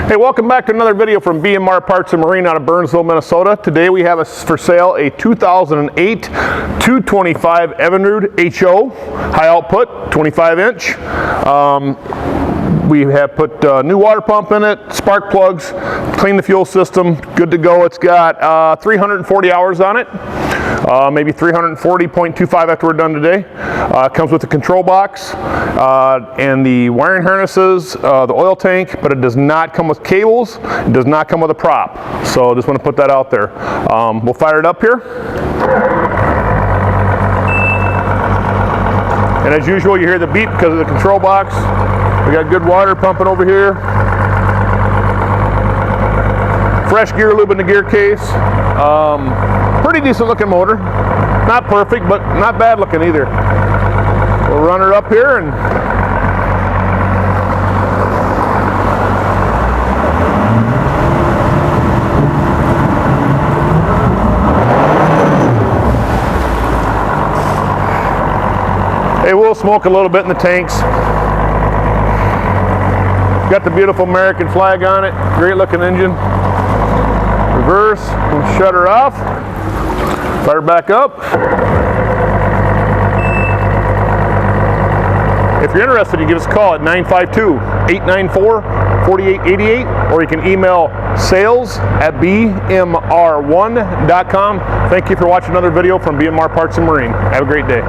Hey, welcome back to another video from B&R Parts and Marine out of Burnsville, Minnesota. Today we have for sale a 2008 225 Evinrude HO, high output, 25 inch. We have put new water pump in it, spark plugs, cleaned the fuel system, good to go. It's got 340 hours on it, maybe 340.25 after we're done today. Comes with the control box and the wiring harnesses, the oil tank, but it does not come with cables. It does not come with a prop. So just want to put that out there. We'll fire it up here. And as usual, you hear the beep because of the control box. We got good water pumping over here. Fresh gear lube in the gear case. Pretty decent looking motor. Not perfect, but not bad looking either. We'll run her up here and it will smoke a little bit in the tanks. Got the beautiful American flag on it. Great looking engine. Reverse, we'll shut her off. Fire back up. If you're interested, you give us a call at 952-894-4888, or you can email sales@bmr1.com. Thank you for watching another video from B&R Parts and Marine. Have a great day.